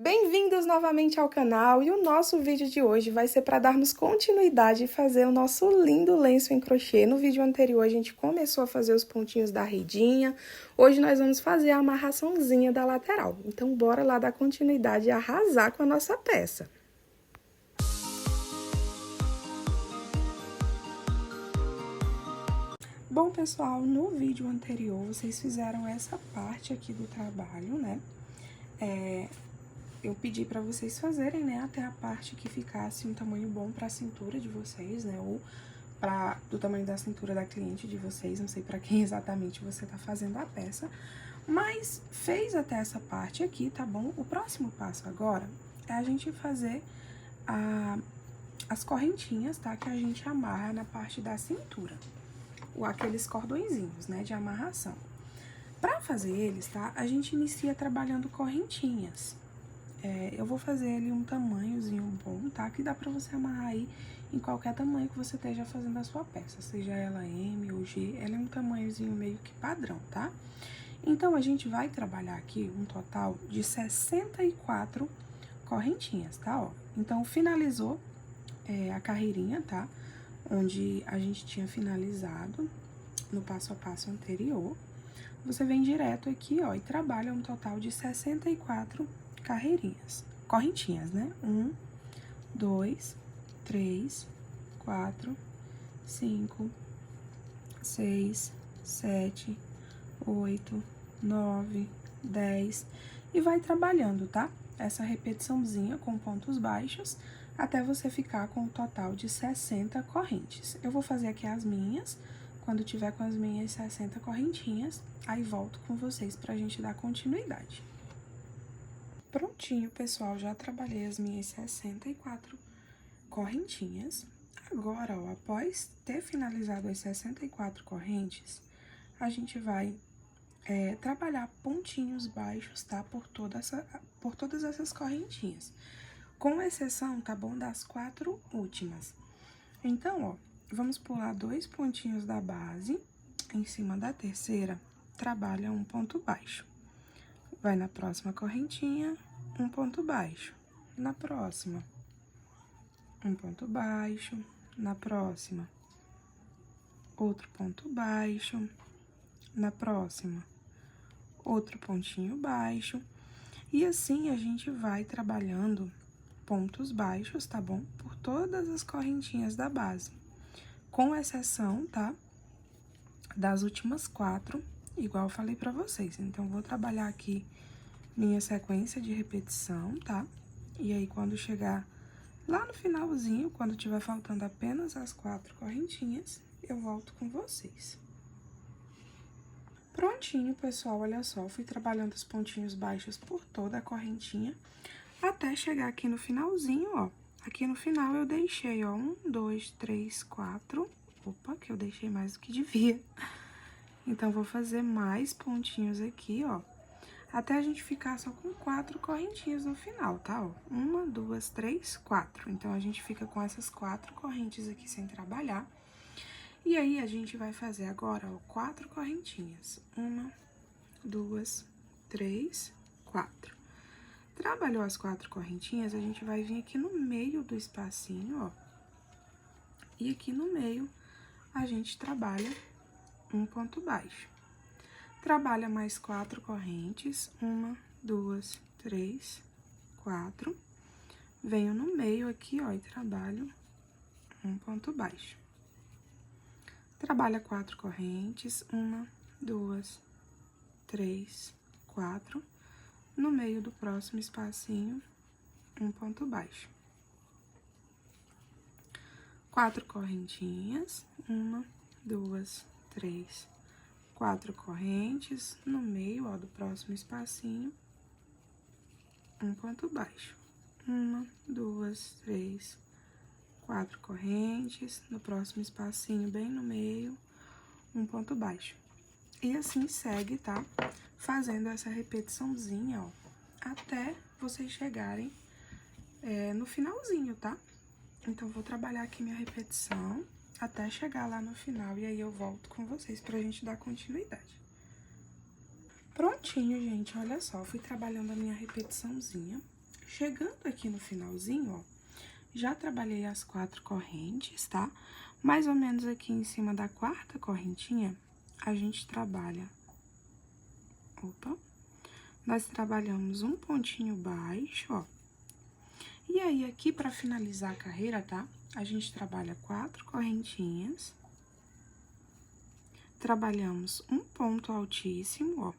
Bem-vindos novamente ao canal e o nosso vídeo de hoje vai ser para darmos continuidade e fazer o nosso lindo lenço em crochê. No vídeo anterior a gente começou a fazer os pontinhos da redinha, hoje nós vamos fazer a amarraçãozinha da lateral. Então bora lá dar continuidade e arrasar com a nossa peça. Bom, pessoal, no vídeo anterior vocês fizeram essa parte aqui do trabalho, né? Eu pedi pra vocês fazerem, né, até a parte que ficasse um tamanho bom pra cintura de vocês, né, ou do tamanho da cintura da cliente de vocês, não sei pra quem exatamente você tá fazendo a peça, mas fez até essa parte aqui, tá bom? O próximo passo agora é a gente fazer as correntinhas, tá, que a gente amarra na parte da cintura, ou aqueles cordõezinhos, né, de amarração. Pra fazer eles, tá, a gente inicia trabalhando correntinhas. Eu vou fazer ele um tamanhozinho bom, tá? Que dá pra você amarrar aí em qualquer tamanho que você esteja fazendo a sua peça, seja ela M ou G, ela é um tamanhozinho meio que padrão, tá? Então, a gente vai trabalhar aqui um total de 64 correntinhas, tá? Ó, então, finalizou a carreirinha, tá? Onde a gente tinha finalizado no passo a passo anterior. Você vem direto aqui, ó, e trabalha um total de 64 correntinhas, né? 1, 2, 3, 4, 5, 6, 7, 8, 9, 10 e vai trabalhando, tá? Essa repetiçãozinha com pontos baixos até você ficar com um total de 60 correntes. Eu vou fazer aqui as minhas, quando tiver com as minhas 60 correntinhas, aí volto com vocês pra gente dar continuidade. Prontinho, pessoal, já trabalhei as minhas 64 correntinhas. Agora, ó, após ter finalizado as 64 correntes, a gente vai trabalhar pontinhos baixos, tá? Por todas essas correntinhas. Com exceção, tá bom? Das 4 últimas. Então, ó, vamos pular 2 pontinhos da base, em cima da terceira, trabalha um ponto baixo. Vai na próxima correntinha, um ponto baixo. Na próxima, um ponto baixo. Na próxima, outro ponto baixo. Na próxima, outro pontinho baixo. E assim a gente vai trabalhando pontos baixos, tá bom? Por todas as correntinhas da base. Com exceção, tá? Das últimas 4, igual eu falei pra vocês. Então, vou trabalhar aqui minha sequência de repetição, tá? E aí, quando chegar lá no finalzinho, quando tiver faltando apenas as 4 correntinhas, eu volto com vocês. Prontinho, pessoal, olha só, fui trabalhando os pontinhos baixos por toda a correntinha, até chegar aqui no finalzinho, ó. Aqui no final eu deixei, ó, 1, 2, 3, 4, opa, que eu deixei mais do que devia. Então, vou fazer mais pontinhos aqui, ó, até a gente ficar só com 4 correntinhas no final, tá? Ó, 1, 2, 3, 4. Então, a gente fica com essas 4 correntes aqui sem trabalhar. E aí, a gente vai fazer agora, ó, 4 correntinhas. 1, 2, 3, 4. Trabalhou as 4 correntinhas, a gente vai vir aqui no meio do espacinho, ó. E aqui no meio, a gente trabalha um ponto baixo. Trabalha mais 4 correntes, 1, 2, 3, 4. Venho no meio aqui, ó, e trabalho um ponto baixo. Trabalha 4 correntes, 1, 2, 3, 4. No meio do próximo espacinho, um ponto baixo. 4 correntinhas, 1, 2, 3, 4 correntes, no meio, ó, do próximo espacinho, um ponto baixo. 1, 2, 3, 4 correntes, no próximo espacinho, bem no meio, um ponto baixo. E assim segue, tá? Fazendo essa repetiçãozinha, ó, até vocês chegarem no finalzinho, tá? Então, vou trabalhar aqui minha repetição até chegar lá no final, e aí eu volto com vocês pra gente dar continuidade. Prontinho, gente, olha só, fui trabalhando a minha repetiçãozinha chegando aqui no finalzinho, ó, já trabalhei as 4 correntes, tá? Mais ou menos aqui em cima da 4ª correntinha, a gente trabalha... Opa! Nós trabalhamos um pontinho baixo, ó. E aí, aqui, pra finalizar a carreira, tá? A gente trabalha 4 correntinhas. Trabalhamos um ponto altíssimo, ó.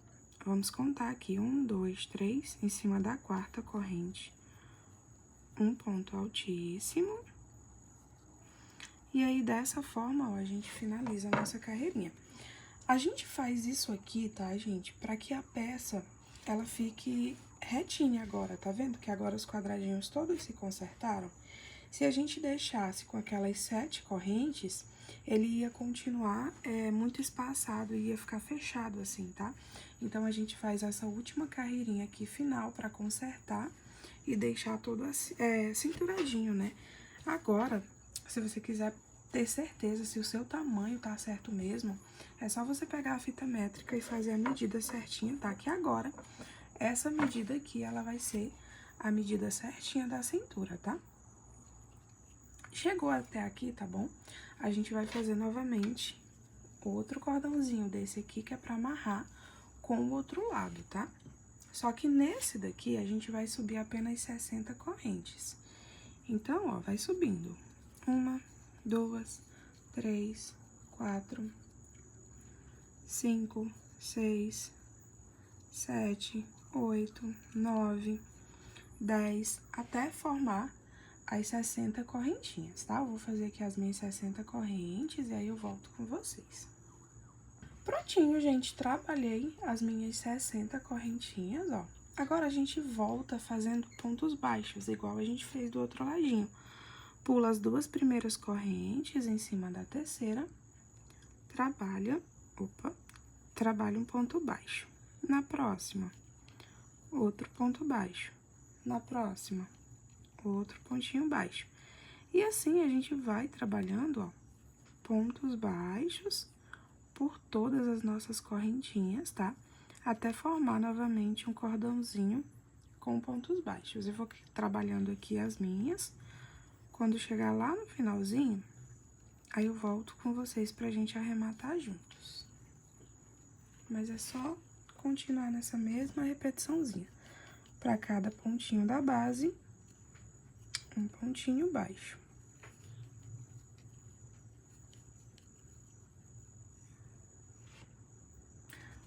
Vamos contar aqui, 1, 2, 3, em cima da 4ª corrente. Um ponto altíssimo. E aí, dessa forma, ó, a gente finaliza a nossa carreirinha. A gente faz isso aqui, tá, gente? Pra que a peça, ela fique retinha agora, tá vendo? Que agora os quadradinhos todos se consertaram. Se a gente deixasse com aquelas 7 correntes, ele ia continuar muito espaçado e ia ficar fechado assim, tá? Então, a gente faz essa última carreirinha aqui final pra consertar e deixar todo cinturadinho, né? Agora, se você quiser ter certeza se o seu tamanho tá certo mesmo, é só você pegar a fita métrica e fazer a medida certinha, tá? Que agora, essa medida aqui, ela vai ser a medida certinha da cintura, tá? Chegou até aqui, tá bom? A gente vai fazer novamente outro cordãozinho desse aqui, que é pra amarrar com o outro lado, tá? Só que nesse daqui, a gente vai subir apenas 60 correntes. Então, ó, vai subindo. 1, 2, 3, 4, 5, 6, 7, 8, 9, 10, até formar as 60 correntinhas, tá? Eu vou fazer aqui as minhas 60 correntes e aí eu volto com vocês. Prontinho, gente, trabalhei as minhas 60 correntinhas, ó. Agora, a gente volta fazendo pontos baixos, igual a gente fez do outro ladinho. Pula as 2 primeiras correntes em cima da terceira, trabalha um ponto baixo. Na próxima, outro ponto baixo. Na próxima, outro pontinho baixo. E assim, a gente vai trabalhando, ó, pontos baixos por todas as nossas correntinhas, tá? Até formar novamente um cordãozinho com pontos baixos. Eu vou trabalhando aqui as minhas. Quando chegar lá no finalzinho, aí eu volto com vocês pra gente arrematar juntos. Mas é só continuar nessa mesma repetiçãozinha. Pra cada pontinho da base, um pontinho baixo.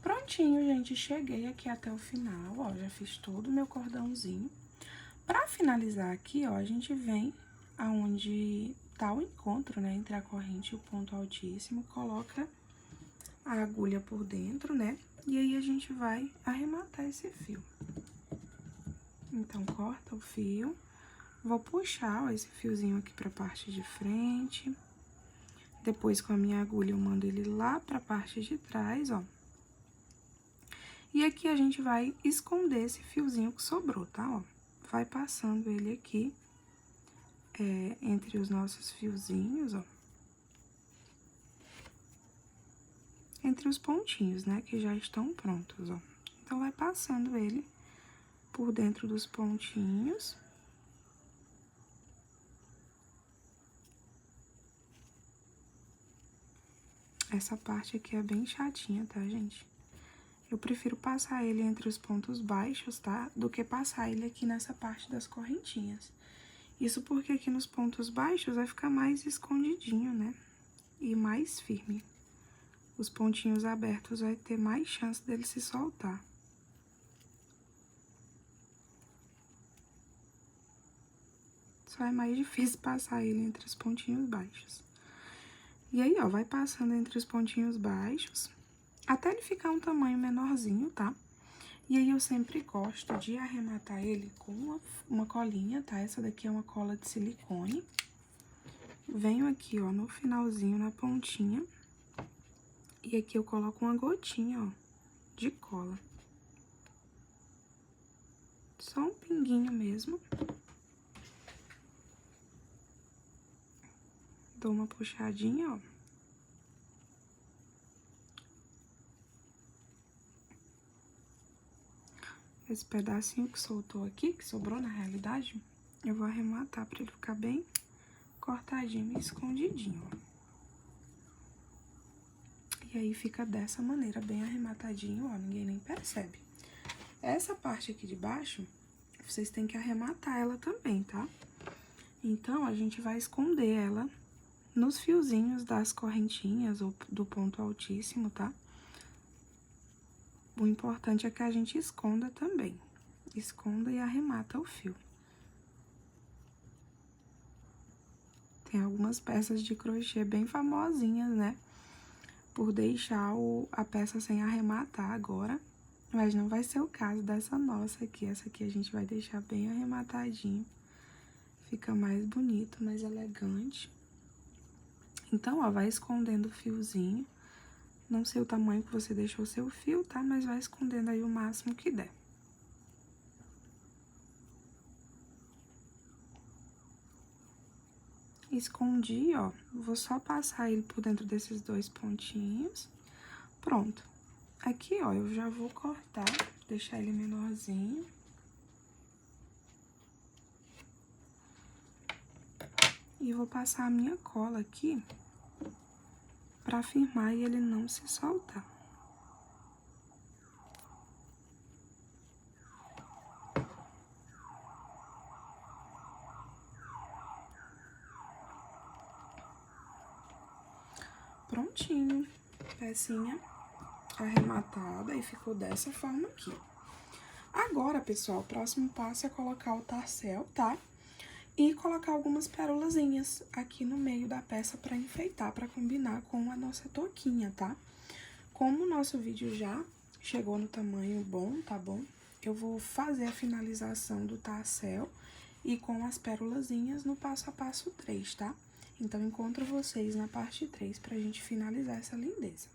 Prontinho, gente, cheguei aqui até o final, ó, já fiz todo o meu cordãozinho. Pra finalizar aqui, ó, a gente vem aonde tá o encontro, né, entre a corrente e o ponto altíssimo, coloca a agulha por dentro, né, e aí a gente vai arrematar esse fio. Então, corta o fio, vou puxar, ó, esse fiozinho aqui pra parte de frente, depois com a minha agulha eu mando ele lá pra parte de trás, ó. E aqui a gente vai esconder esse fiozinho que sobrou, tá, ó. Vai passando ele aqui, entre os nossos fiozinhos, ó. Entre os pontinhos, né, que já estão prontos, ó. Então, vai passando ele por dentro dos pontinhos. Essa parte aqui é bem chatinha, tá, gente? Eu prefiro passar ele entre os pontos baixos, tá? Do que passar ele aqui nessa parte das correntinhas. Isso porque aqui nos pontos baixos vai ficar mais escondidinho, né? E mais firme. Os pontinhos abertos vai ter mais chance dele se soltar. Só é mais difícil passar ele entre os pontinhos baixos. E aí, ó, vai passando entre os pontinhos baixos, até ele ficar um tamanho menorzinho, tá? E aí, eu sempre gosto de arrematar ele com uma colinha, tá? Essa daqui é uma cola de silicone. Venho aqui, ó, no finalzinho, na pontinha. E aqui eu coloco uma gotinha, ó, de cola. Só um pinguinho mesmo. Dou uma puxadinha, ó. esse pedacinho que soltou aqui, que sobrou na realidade, eu vou arrematar pra ele ficar bem cortadinho e escondidinho, ó. E aí fica dessa maneira, bem arrematadinho, ó, ninguém nem percebe. Essa parte aqui de baixo, vocês têm que arrematar ela também, tá? Então, a gente vai esconder ela nos fiozinhos das correntinhas ou do ponto altíssimo, tá? O importante é que a gente esconda também. Esconda e arremata o fio. Tem algumas peças de crochê bem famosinhas, né? Por deixar a peça sem arrematar agora. Mas não vai ser o caso dessa nossa aqui. Essa aqui a gente vai deixar bem arrematadinho. Fica mais bonito, mais elegante. Então, ó, vai escondendo o fiozinho. Não sei o tamanho que você deixou o seu fio, tá? Mas vai escondendo aí o máximo que der. Escondi, ó. Vou só passar ele por dentro desses dois pontinhos. Pronto. Aqui, ó, eu já vou cortar, deixar ele menorzinho. E vou passar a minha cola aqui pra firmar e ele não se soltar. Prontinho. Pecinha arrematada e ficou dessa forma aqui. Agora, pessoal, o próximo passo é colocar o tassel, tá? E colocar algumas pérolazinhas aqui no meio da peça pra enfeitar, pra combinar com a nossa touquinha, tá? Como o nosso vídeo já chegou no tamanho bom, tá bom? Eu vou fazer a finalização do tassel e com as pérolazinhas no passo a passo 3, tá? Então, encontro vocês na parte 3 pra gente finalizar essa lindeza.